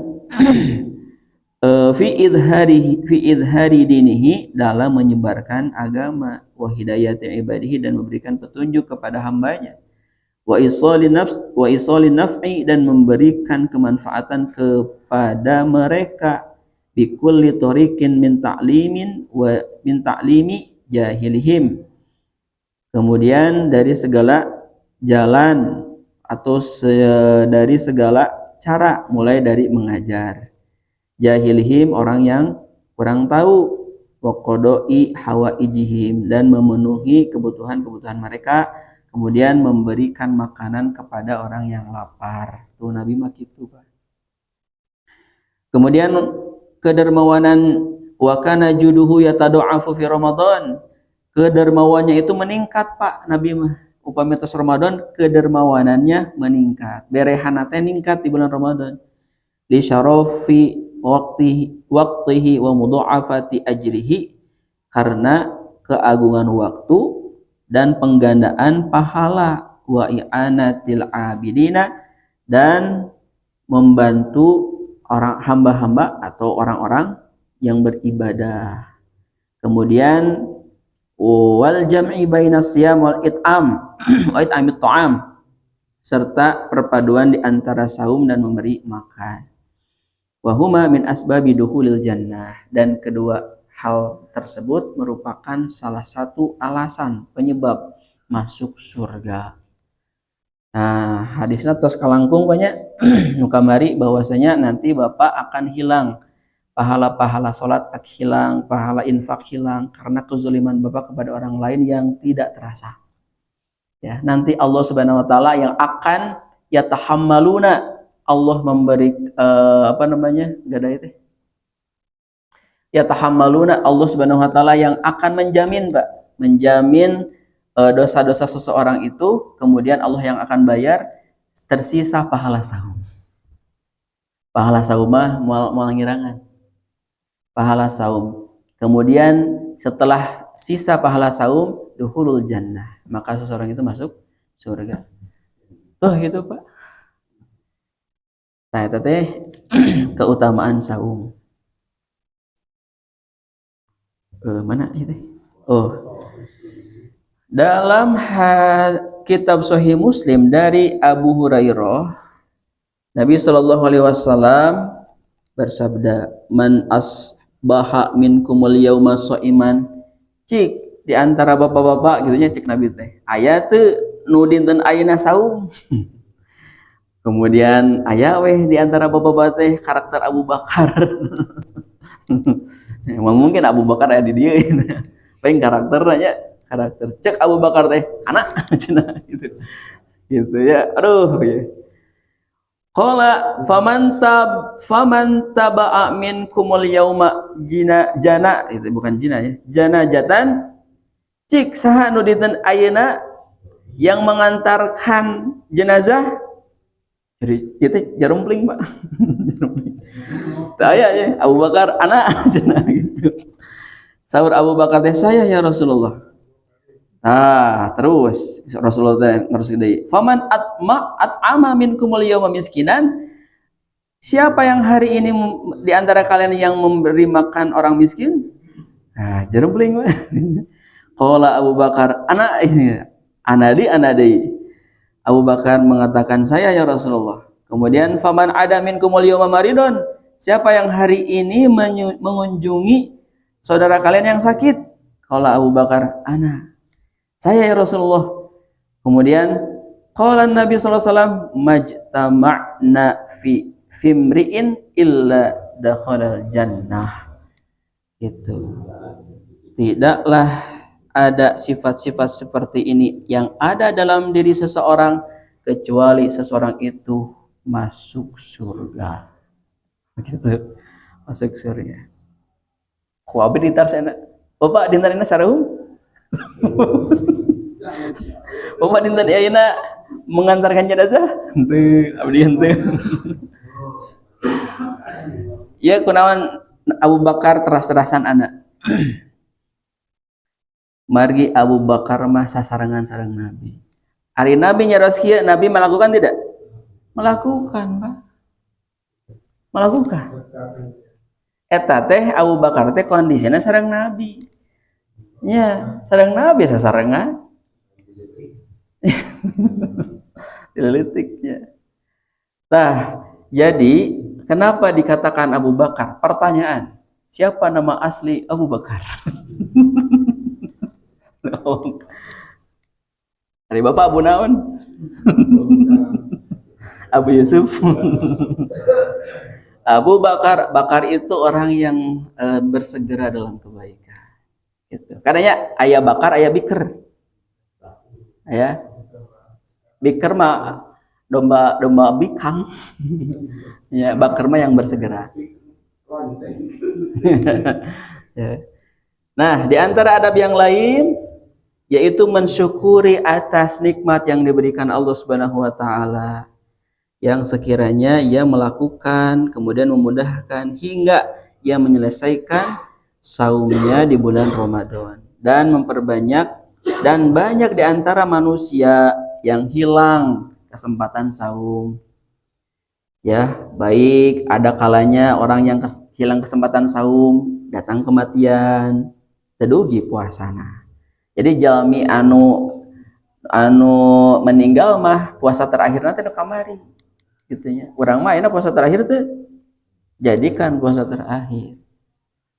fi idhari dinihi, dalam menyebarkan agama, wa hidayati ibadihi, dan memberikan petunjuk kepada hambanya, wa isolin naf'i, dan memberikan kemanfaatan kepada mereka, bikulli tariqin min ta'limi jahilihim, kemudian dari segala jalan atau dari segala cara, mulai dari mengajar jahilihim, orang yang kurang tahu, wa qada'i hawaijihim, dan memenuhi kebutuhan-kebutuhan mereka, kemudian memberikan makanan kepada orang yang lapar. Tuh Nabi mah kitu Pak. Kemudian kedermawanan, wa kana juduhu yatada'afu fi Ramadan, kedermawannya itu meningkat Pak Nabi mah. upami tos Ramadan kedermawanannya meningkat. Berehana teh ningkat di bulan Ramadan. Li syarafi waqtihi wa mudha'afati ajrihi, karena keagungan waktu dan penggandaan pahala, wa i'anatil abidina, dan membantu orang hamba-hamba atau orang-orang yang beribadah. Kemudian wal jam'i bainas siyam wal it'am wa it'amit ta'am, serta perpaduan di antara saum dan memberi makan. Wa huma min asbabi dukhulil jannah, dan kedua hal tersebut merupakan salah satu alasan penyebab masuk surga. Nah, hadisnya tos kalangkung banyak nu kamari bahwasanya nanti Bapak akan hilang pahala-pahala salat, hilang pahala infak, hilang karena kezuliman Bapak kepada orang lain yang tidak terasa. Ya, nanti Allah Subhanahu wa taala yang akan yatahammaluna, Allah memberi gada itu. Yatahammaluna, Allah Subhanahu wa taala yang akan menjamin, Pak, menjamin dosa-dosa seseorang itu, kemudian Allah yang akan bayar, tersisa pahala saum. Pahala saum mah moal ngirangan. Pahala saum. Kemudian setelah sisa pahala saum, dukhulul jannah, maka seseorang itu masuk surga. Tuh gitu, Pak. Nah, itu teh keutamaan saum. Mana itu? Oh. Dalam kitab Sahih Muslim dari Abu Hurairah, Nabi Shallallahu Alaihi Wasallam bersabda, man asbaha minkumul yauma shaiman, cik di antara bapak-bapak gitunya, cik Nabi teh aya teu nu dinten ayeuna saum. Kemudian aya weh di antara bapak-bapak teh karakter Abu Bakar. Mungkin Abu Bakar aya di dieu. Paling karakternya karakter cek Abu Bakar teh anak cenah gitu. Gitu ya. Aduh ya. Qala faman taba'a minkumul yauma jana itu bukan jina ya. Janajatan, cik saha nu dinten ayeuna yang mengantarkan jenazah. Jadi itu jarumpling, Pak. Jarumpling. Saya ya Abu Bakar anak cenah gitu. Sahur Abu Bakar teh, saya ya Rasulullah. Terus Rasulullah ngerus gede. Faman at'ama minkumul yawma miskinan, siapa yang hari ini di antara kalian yang memberi makan orang miskin? Jarumpling. Qala Abu Bakar anadi. Abu Bakar mengatakan, saya ya Rasulullah. Kemudian faman ada minkumul yawma maridun, siapa yang hari ini mengunjungi saudara kalian yang sakit? Qala Abu Bakar saya ya Rasulullah. Kemudian qala Nabi sallallahu alaihi wasallam, majtama'na fi fimri'in illa dakhalal jannah. Gitu. Tidaklah ada sifat-sifat seperti ini yang ada dalam diri seseorang kecuali seseorang itu masuk surga. Begitu. Masuk surga. Ku abdi ditar sana. Bapak dintarina sarung? Bapak dinten ayeuna mengantarkan jenazah? Henteu, abdi henteu. Ya kunaon Abu Bakar teras-terasan anak. Margi Abu Bakar mah sasarangan sareng Nabi. Hari Nabi nyaros kieu, Nabi melakukan tidak? Melakukan, Pak. Melakukan. Eta teh Abu Bakar teh kondisina sareng Nabi. Ya, sareng Nabi sasarengan. Dilelitiknya. Jadi kenapa dikatakan Abu Bakar? Pertanyaan, siapa nama asli Abu Bakar? Dari Bapak Abu Naon? Abu Yusuf. Abu Bakar itu orang yang bersegera dalam kebaikan. Gitu. Karena ayah bakar, ayah biker. Ya. Biker mah domba bikang. Ya, bakar mah yang bersegera. Ya. Nah, di antara adab yang lain yaitu mensyukuri atas nikmat yang diberikan Allah Subhanahu wa taala, yang sekiranya ia melakukan kemudian memudahkan hingga ia menyelesaikan saumnya di bulan Ramadan, dan memperbanyak, dan banyak di antara manusia yang hilang kesempatan saum. Ya, baik ada kalanya orang yang hilang kesempatan saum, datang kematian, tedugi puasana. Jadi jalmi anu meninggal mah puasa terakhir nanti kamari gitu ya. Urang mah enak puasa terakhir tuh jadikan puasa terakhir.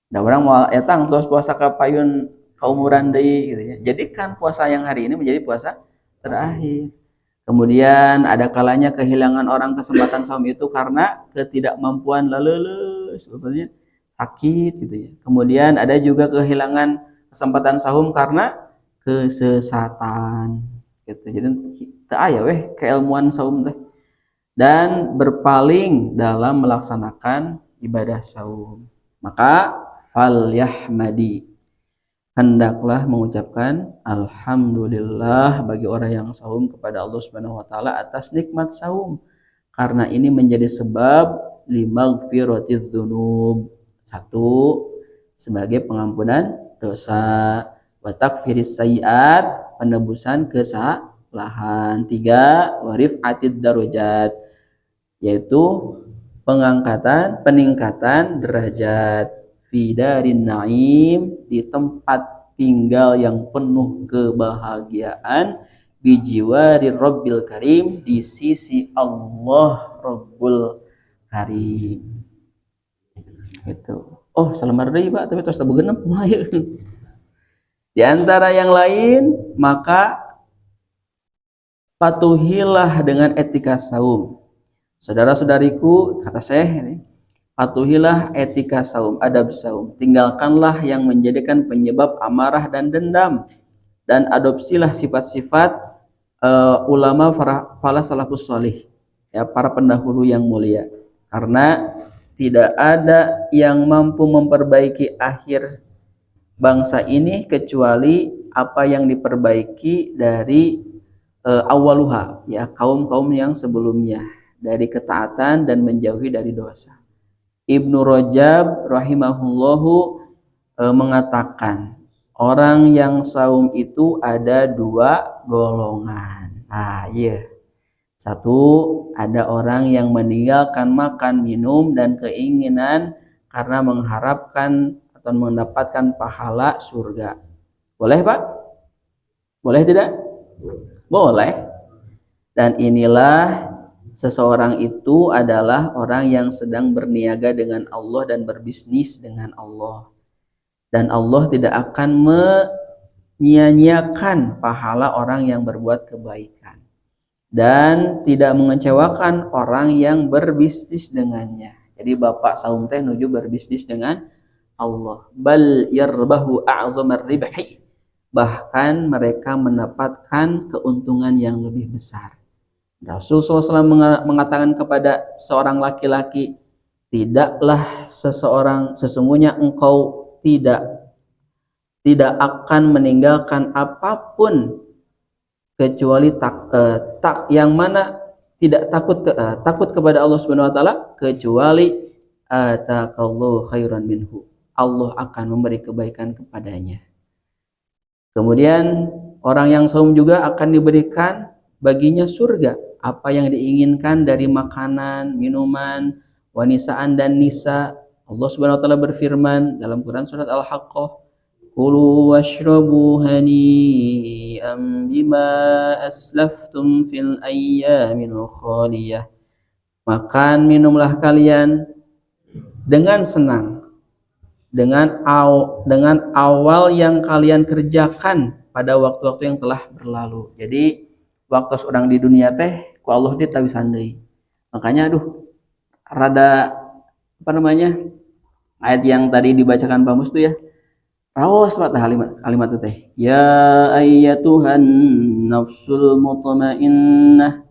Da urang moal eta tos puasa ka payun kaumuran deui gitu ya. Jadikan puasa yang hari ini menjadi puasa terakhir. Kemudian ada kalanya kehilangan orang kesempatan saum itu karena ketidakmampuan laleus, sebenarnya sakit gitu ya. Kemudian ada juga kehilangan kesempatan saum karena kesesatan gitu. Jadi teu aya weh keilmuan saum teh. Dan berpaling dalam melaksanakan ibadah saum. Maka fal yahmadi, hendaklah mengucapkan alhamdulillah bagi orang yang saum kepada Allah Subhanahu wa taala atas nikmat saum, karena ini menjadi sebab limaghfiratidz dzunub. 1, sebagai pengampunan dosa, wa takfiris sayyiat, penebusan kesalahan. 3, wa rif'atid darajat, yaitu peningkatan derajat, fi darin naim, di tempat tinggal yang penuh kebahagiaan, bijiwari rabbil karim, di sisi Allah Rabbul Karim. Gitu. Oh, salamar deui Pak, tapi tos begenep mah. Di antara yang lain, maka patuhilah dengan etika saum. Saudara-saudariku, kata Syekh ini, patuhilah etika saum, adab saum. Tinggalkanlah yang menjadikan penyebab amarah dan dendam, dan adopsilah sifat-sifat ulama para salafus salih, ya, para pendahulu yang mulia. Karena tidak ada yang mampu memperbaiki akhir bangsa ini kecuali apa yang diperbaiki dari awaluha, ya, kaum-kaum yang sebelumnya, dari ketaatan dan menjauhi dari dosa. Ibnu Rajab rahimahullahu mengatakan orang yang saum itu ada 2 golongan. Iya. 1, ada orang yang meninggalkan makan, minum, dan keinginan karena mengharapkan atau mendapatkan pahala surga. Boleh Pak? Boleh tidak? Boleh. Dan inilah seseorang itu adalah orang yang sedang berniaga dengan Allah dan berbisnis dengan Allah. Dan Allah tidak akan menyia-nyiakan pahala orang yang berbuat kebaikan, dan tidak mengecewakan orang yang berbisnis dengannya. Jadi bapak saum teh nuju berbisnis dengan Allah. Bal yarbahu a'zamar ribhi, bahkan mereka mendapatkan keuntungan yang lebih besar. Rasulullah SAW mengatakan kepada seorang laki-laki, tidaklah sesungguhnya engkau tidak akan meninggalkan apapun kecuali yang mana tidak takut kepada Allah Subhanahu wa taala, kecuali atakallahu khairan minhu, Allah akan memberi kebaikan kepadanya. Kemudian orang yang saum juga akan diberikan baginya surga, apa yang diinginkan dari makanan, minuman, wanisaan dan nisa. Allah Subhanahu wa taala berfirman dalam Quran surat Al-Haqqah, kulu washrabu hani'an bima aslaftum fil ayyamil khaliyah. Makan minumlah kalian dengan senang, dengan awal yang kalian kerjakan pada waktu-waktu yang telah berlalu. Jadi waktu seorang di dunia teh ku Allah dia tahu sandai. Makanya rada ayat yang tadi dibacakan Pak Mus tuh ya, rawas Pak kalimat itu teh, ya ayyatuhan nafsul mutmainnah,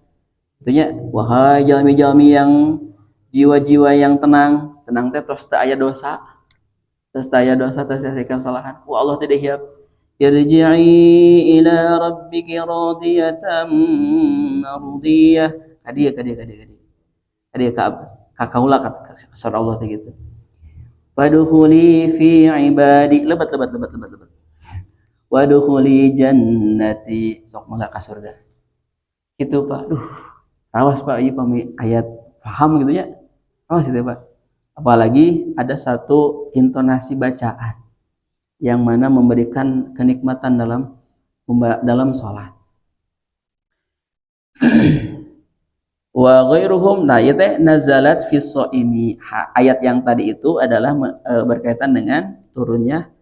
artinya wahai jalmi-jalmi yang jiwa-jiwa yang tenang teh tos teu aya dosa, tos aya kesalahan, ku Allah teh hiap irji'i ila rabbiki radiyatan mardiyah. Kadia kakaula kata Allah teh gitu. Wadkhuli fi ibadi, lebat. Wadkhuli jannati, sok mangga ka surga. Gitu Pak. Duh, rawas Pak ieu ayat paham gitu ya. Rawas itu Pak. Apalagi ada satu intonasi bacaan yang mana memberikan kenikmatan dalam sholat. Wa ghairuhum, nah ya teh nazalat fi shaimi. Ayat yang tadi itu adalah berkaitan dengan turunnya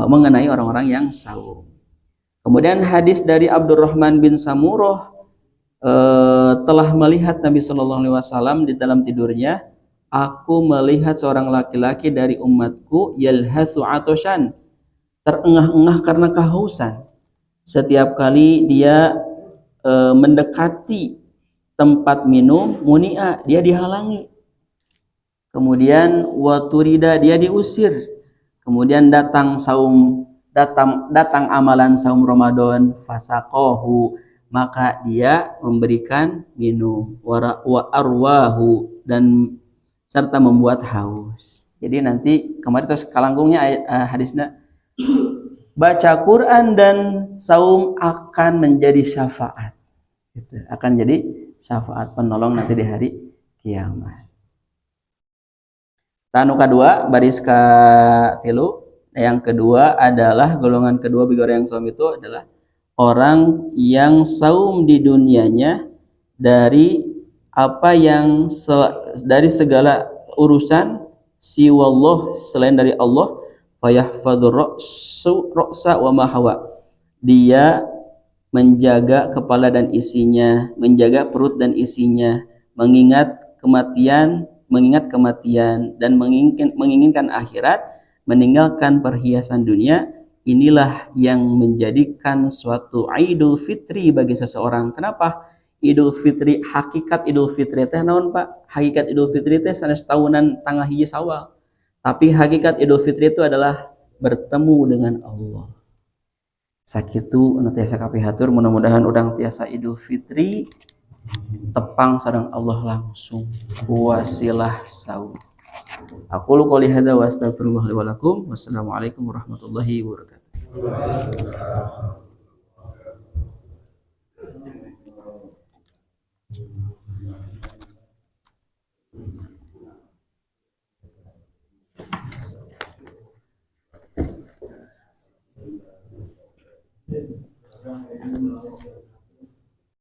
mengenai orang-orang yang saum. Kemudian hadis dari Abdurrahman bin Samurah telah melihat Nabi Shallallahu Alaihi Wasallam di dalam tidurnya. Aku melihat seorang laki-laki dari umatku yalhathu atoshan, terengah-engah karena kehausan. Setiap kali dia mendekati tempat minum, munia, dia dihalangi. Kemudian waturida, dia diusir. Kemudian datang amalan saum Ramadan, fasaqahu, maka dia memberikan minum, wa arwahu, dan serta membuat haus. Jadi nanti kemarin terus kalanggungnya hadisnya, baca Quran dan saum akan menjadi syafaat. Gitu. Akan jadi syafaat penolong nanti di hari kiamat. Tanu kedua baris ka tilu. Yang kedua adalah golongan kedua bagi orang yang saum itu adalah orang yang saum di dunianya dari apa yang dari segala urusan siwallah, selain dari Allah, fayahfadhu ra'sa wa ma hawa, dia menjaga kepala dan isinya, menjaga perut dan isinya, mengingat kematian dan menginginkan akhirat, meninggalkan perhiasan dunia. Inilah yang menjadikan suatu Idul Fitri bagi seseorang. Kenapa? Idul Fitri, hakikat Idul Fitri teh naon Pak? Hakikat Idul Fitri teh sanes tahunan tanggal hiji Syawal. Tapi hakikat Idul Fitri itu adalah bertemu dengan Allah. Sakitu anu tiasa kapihatur, mudah-mudahan urang tiasa Idul Fitri tepang sareng Allah langsung wasilah saum. Aqulu qouli hadza wa astaghfirullah li wa lakum. Wassalamualaikum warahmatullahi wabarakatuh.